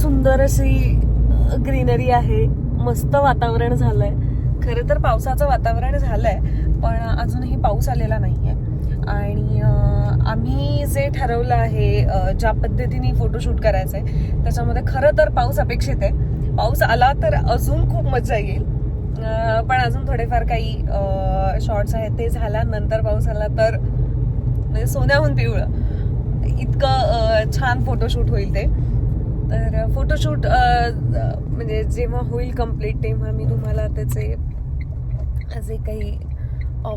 सुंदर अशी ग्रीनरी आहे, मस्त वातावरण झालंय. खरं तर पावसाचं वातावरण झालंय, पण अजूनही पाऊस आलेला नाहीये. आणि आम्ही जे ठरवलं आहे ज्या पद्धतीने फोटोशूट करायचंय त्याच्यामध्ये खरं तर पाऊस अपेक्षित आहे. पाऊस आला तर अजून खूप मजा येईल, पण अजून थोडेफार काही शॉर्ट्स आहेत ते झाल्यानंतर पाऊस आला तर म्हणजे सोन्याहून पिवळं इतकं छान फोटोशूट होईल ते. तर फोटोशूट म्हणजे जेव्हा होईल कम्प्लीट तेव्हा मी तुम्हाला त्याचे जे काही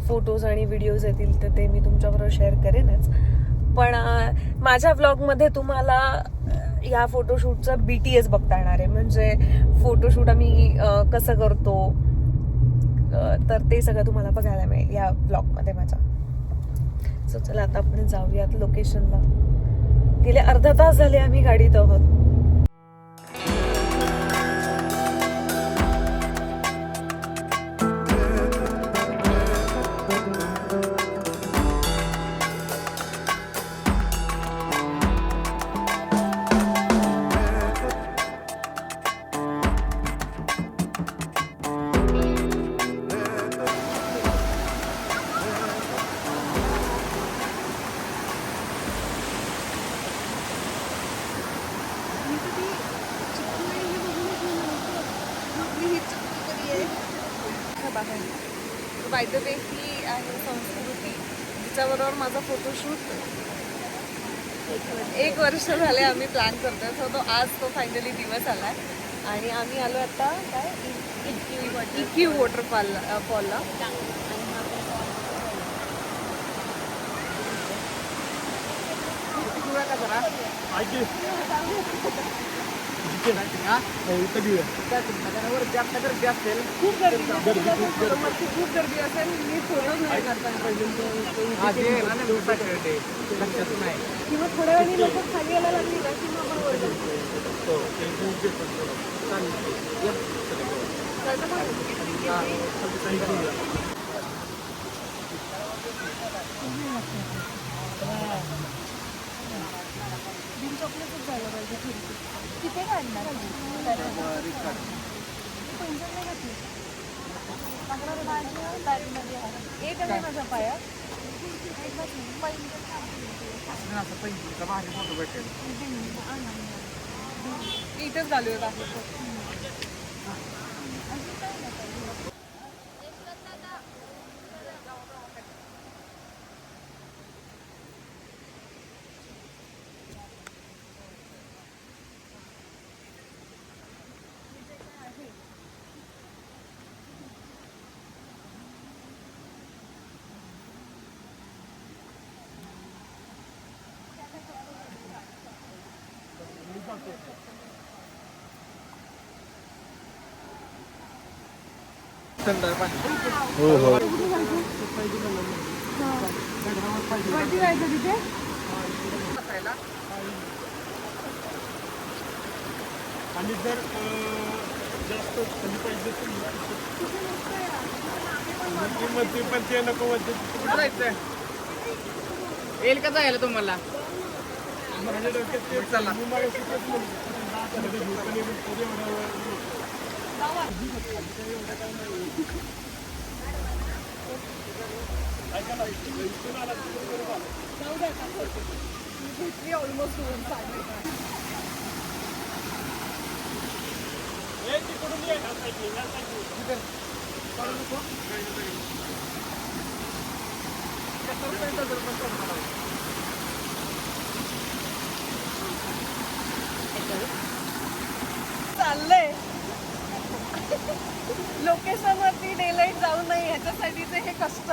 फोटोज आणि व्हिडिओज येतील तर ते मी तुमच्याबरोबर शेअर करेनच. पण माझ्या व्लॉगमध्ये तुम्हाला या फोटोशूटचं BTS बघता येणार आहे. म्हणजे फोटोशूट आम्ही कसं करतो तर ते सगळं तुम्हाला बघायला मिळेल या व्लॉगमध्ये माझ्या. सो चला आता आपण जाऊयात लोकेशनला. गेले अर्धा तास झाले आम्ही गाडीत आहोत. बाय द वे ही आहे संस्कृती, जिच्याबरोबर माझा फोटोशूट 1 वर्ष झाले आम्ही प्लॅन करतोय. सो तो फायनली दिवस आलाय आणि आम्ही आलो आता काय इक्यू वॉटरफॉलला. खूप गर्दी असेल. मी फोटोज नाही करता किंवा थोड्या वेळाने लोक खाली यायला लागली ना की मग आपण वर चॉकलेटच जायला पाहिजे. तिथे काढणार एक आहे माझ्या पायात. इथेच घालूयात आपण. हो हो. तिथे आणि जर जास्त थंडी पाहिजे पण ते नको येईल का जायला तुम्हाला? माझ्या डोक्यात चला ऑलमोस्ट चाललंय. लोकेशन वरती डेलाईट जाऊ नये ह्याच्यासाठीचे हे कष्ट.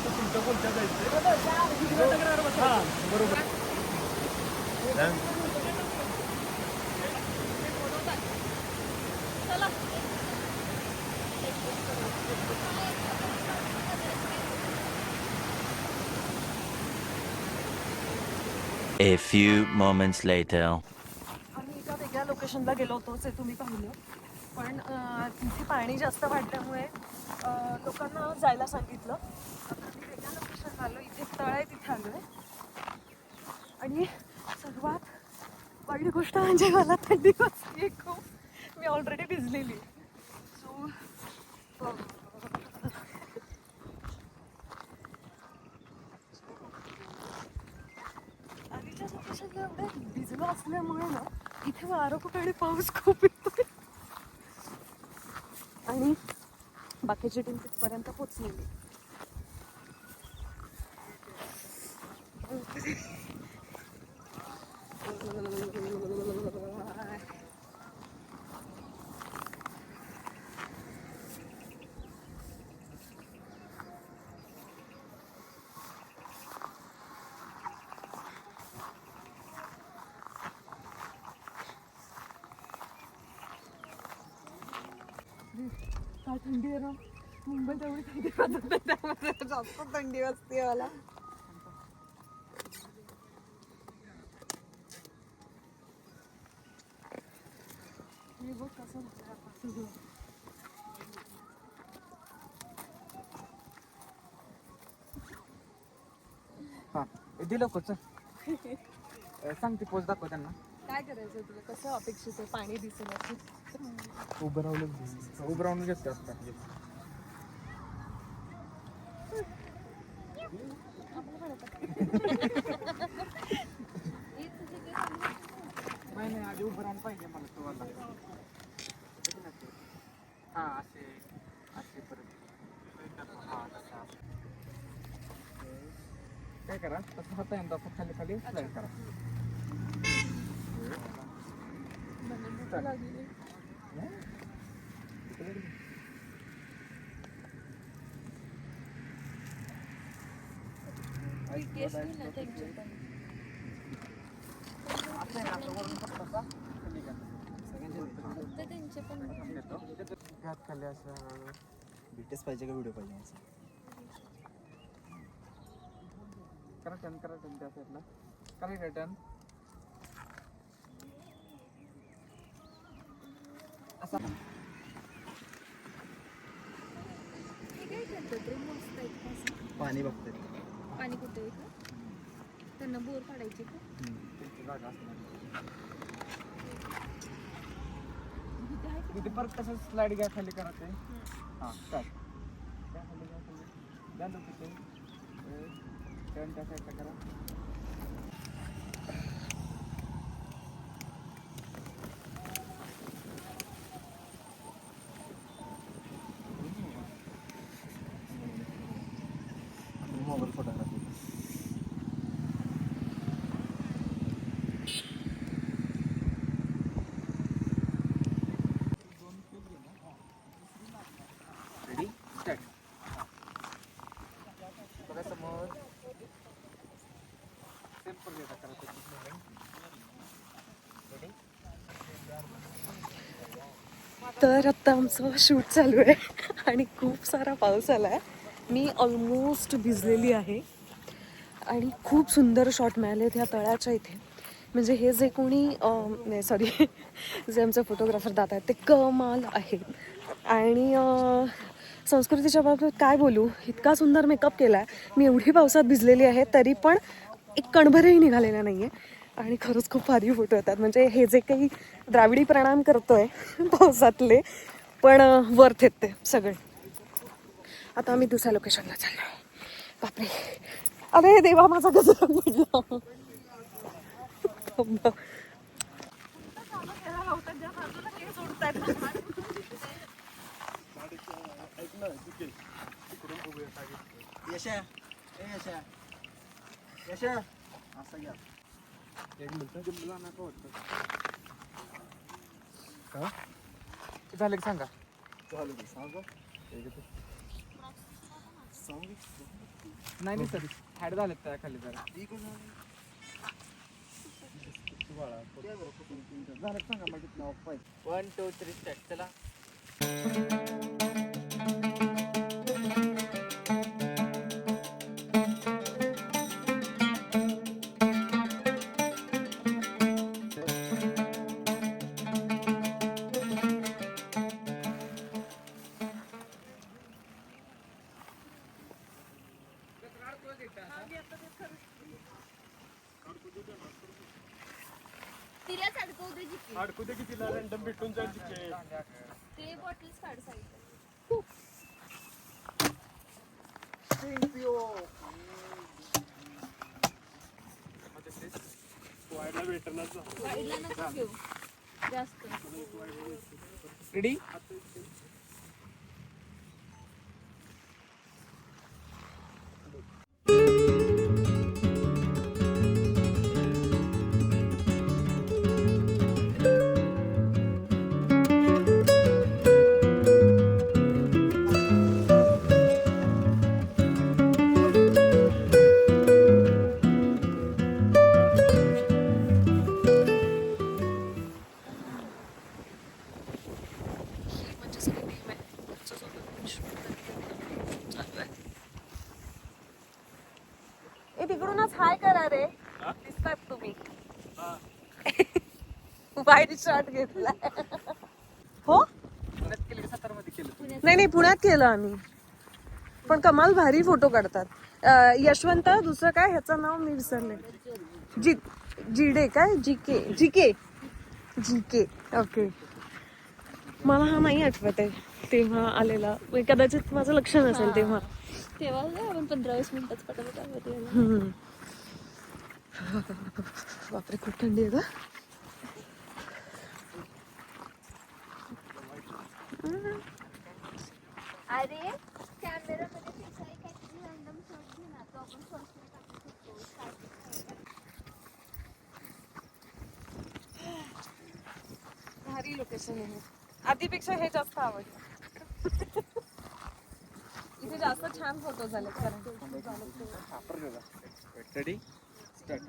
तुमचं कोणत्या जायचं? हां बरोबर. A few moments later. आम्ही एका वेगळ्या लोकेशनला गेलो होतो जे तुम्ही पाहिलं, पण तिथे पाणी जास्त वाढल्यामुळे लोकांना जायला सांगितलं. आता आम्ही वेगळ्या लोकेशनला आलो. इथे आणि सर्वात वाईट गोष्ट म्हणजे मला थंडी वाजते खूप. मी ऑलरेडी भिजलेली. सो आधीच्या लोकेशनला एवढं भिजलो असल्यामुळे ना इथे वारं खूप आणि पाऊस खूप येतोय आणि बाकीची टीम तिथपर्यंत पोचलेली. काय थंडी आहे ना, मुंबईत एवढी थंडी वाजत नाही, त्यामध्ये जास्त थंडी वाजते मला. हे बघ कसं झालं आता सगळं. हा दिलं कोच सांगते पोच दाखव त्यांना. काय करायचं तुला, कसं अपेक्षित आहे पाणी दिसेल असं? उभं राहून घेते असतात. नाही आधी उभं राहून पाहिजे मला तुम्हाला. हा असे असे परत हा तसा. काय करा तसं हात आहे ना खाली खाली स्लाइड करा. खाली असं बीटीएस पाहिजे का व्हिडिओ पाहिजे माझा? करा टर्न त्या साईडला करा रिटर्न. असा पाणी बघते पाणी कुठे आहे का? त्यांना बोर काढायचे का? त्यांची जागा असणार. तिथे परत कसं स्लाइड घ्या खाली करा ते. हां काय त्या खाली घ्या खाली द्या तिथे टर्न त्या साईडला करा. Mobile photography ready start. बघा समोर सिंपल घेता करा त्याची मुवमेंट. रेडी. तर आता आमचं शूट चालू आहे आणि खूप सारा पाऊस आला आहे. मी ऑलमोस्ट भिजलेली आहे आणि खूप सुंदर शॉट मिळालेत ह्या तळ्याच्या इथे. म्हणजे हे जे कोणी नाही सॉरी जे आमचे फोटोग्राफर दादा आहेत ते कमाल आहेत. आणि संस्कृतीच्या बाबतीत काय बोलू, इतका सुंदर मेकअप केला आहे. मी एवढी पावसात भिजलेली आहे तरी पण एक कणभरही निघालेला नाही आहे आणि खरंच खूप भारी फोटो येतात. म्हणजे हे जे काही द्राविडी प्रणाम करतोय पावसातले पण वर्थ आहेत ते सगळे. आता आम्ही दुसऱ्या लोकेशनला चाललो आहे. बापरे, अरे देवा माझा गजरा पडला. यशा ए यशा यशा असं घ्या. एक मिनिट जिंकला नको वाटतं. का झालं की सांगा. चालू दे सांग नाही सर हॅड झालेत त्या खाली जरा. झालं सांगा माझे नाव पाहिजे. 1 2 3 स्टार्ट. चला. तिलाच अडकवू दे जिथे अडकू दे की तिला रॅन्डम भेटून जाईल तिथे. ते बॉटल्स काढ साईड व्हायला भेटणार साईडला नको घेऊ जास्त रेडी ए तिकडूनच हाय करा रे, दिसतात तुम्ही. वाईट शॉट घेतलाय. हो पुण्यात केलं की सातारमध्ये केलं नाही नाही, पुण्यात केलं आम्ही, पण कमाल भारी फोटो काढतात. यशवंत दुसरं काय ह्याचं नाव मी विसरले. जिडे काय जीके जीके जीके ओके. मला हा नाही आठवत आहे तेव्हा आलेला, कदाचित माझं लक्ष नसेल तेव्हा. तेव्हा आपण 15-20 मिनिटात पटापट हम्म. बापरे खूप थंडी आहे का. अरे कॅमेरामध्ये फिक्स आहे काहीतरी रॅन्डम शॉट घे ना, तो आपण फर्स्टला टाकू शकतो. भारी लोकेशन आहे. आधीपेक्षा हे जास्त आवडलं. इथे जास्त छान फोटो झाले रेडी स्टार्ट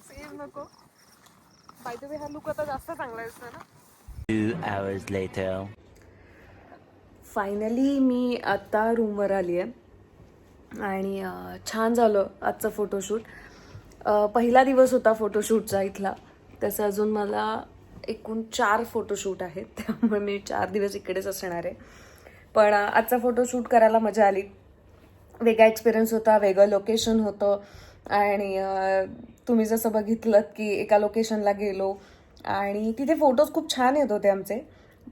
सेम नको. बाय द वे हा लुक आता जास्त चांगला दिसतो ना. 2 hours later. फायनली मी आत्ता रूमवर आली आहे आणि छान झालं आजचं फोटोशूट. पहिला दिवस होता फोटोशूटचा इथला, तसं अजून मला एकूण 4 फोटोशूट आहेत, त्यामुळे मी 4 दिवस इकडेच असणार आहे. पण आजचा फोटोशूट करायला मजा आली. वेगळा एक्सपिरियन्स होता, वेगळं लोकेशन होतं आणि तुम्ही जसं बघितलं की एका लोकेशनला गेलो आणि तिथे फोटोज खूप छान येत होते आमचे.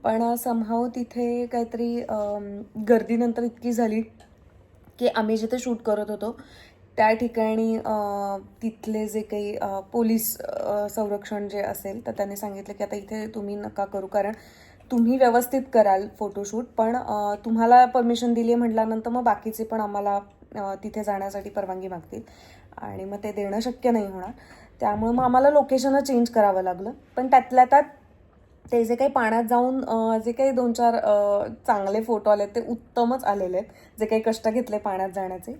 पण समहाव तिथे काहीतरी गर्दीनंतर इतकी झाली की आम्ही जिथे शूट करत होतो त्या ठिकाणी तिथले जे काही पोलीस संरक्षण जे असेल तर त्यांनी सांगितलं की आता इथे तुम्ही नका करू, कारण तुम्ही व्यवस्थित कराल फोटोशूट, पण तुम्हाला परमिशन दिली आहे म्हटल्यानंतर मग बाकीचे पण आम्हाला तिथे जाण्यासाठी परवानगी मागतील आणि मग ते देणं शक्य नाही होणार. त्यामुळे मग आम्हाला लोकेशनच चेंज करावं लागलं. पण त्यातल्या त्यात ते जे काही पाण्यात जाऊन जे काही 2-4 चांगले फोटो आले ते उत्तमच आलेले आहेत. जे काही कष्ट घेतले पाण्यात जाण्याचे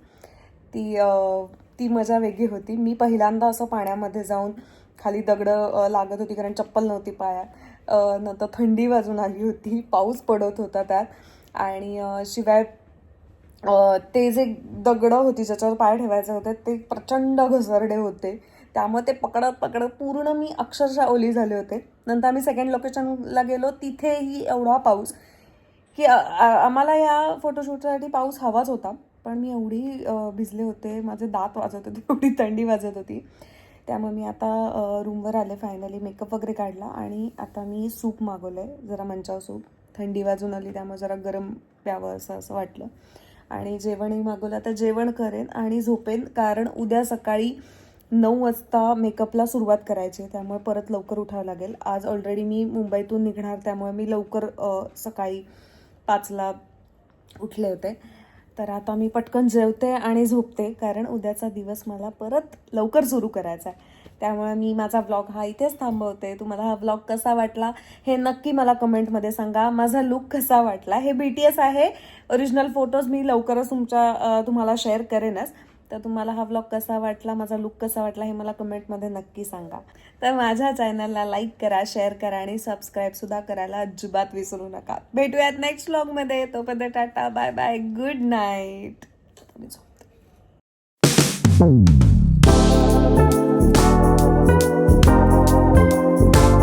ती मजा वेगळी होती. मी पहिल्यांदा असं पाण्यामध्ये जाऊन खाली दगडं लागत होती कारण चप्पल नव्हती पायात. नंतर थंडी वाजून आली होती, पाऊस पडत होता त्यात आणि शिवाय ते जे दगडं होती ज्याच्यावर पाय ठेवायचे होते ते प्रचंड घसरडे होते. त्यामुळे ते पकडत पकडत पूर्ण मी अक्षरशः ओली झाले होते. नंतर आम्ही सेकंड लोकेशनला गेलो, तिथेही एवढा पाऊस की आम्हाला या फोटोशूटसाठी पाऊस हवाच होता, पण मी एवढी भिजले होते, माझे दात वाजत होते, एवढी थंडी वाजत होती. त्यामुळे मी आता रूमवर आले, फायनली मेकअप वगैरे काढला आणि आता मी सूप मागवलं आहे, जरा मंचाव सूप. थंडी वाजून आली त्यामुळे जरा गरम प्यावं असं वाटलं आणि जेवणही मागवलं. आता जेवण करेन आणि झोपेन, कारण उद्या सकाळी 9 वाजता मेकअपला सुरुवात करायची आहे, त्यामुळे परत लवकर उठावं लागेल. आज ऑलरेडी मी मुंबईतून निघणार, त्यामुळे मी लवकर सकाळी 5ला उठले होते. तर आता मी पटकन जेवते आणि झोपते, कारण उद्याचा दिवस मला परत लवकर सुरू करायचा आहे. त्यामुळे मी माझा व्लॉग हा इथेच थांबवते. तुम्हाला हा व्लॉग कसा वाटला हे नक्की मला कमेंटमध्ये सांगा. माझा लुक कसा वाटला, हे BTS आहे, ओरिजिनल फोटोज मी लवकरच तुम्हाला शेअर करेनच. तर तुम्हाला हा व्लॉग कसा वाटला, माझा लुक कसा वाटला हे मला कमेंटमध्ये नक्की सांगा. तर माझ्या चॅनलला लाईक करा, शेअर करा आणि सबस्क्राईबसुद्धा करायला अजिबात विसरू नका. भेटूयात नेक्स्ट व्लॉगमध्ये. तोपर्यंत tata, bye bye, good night.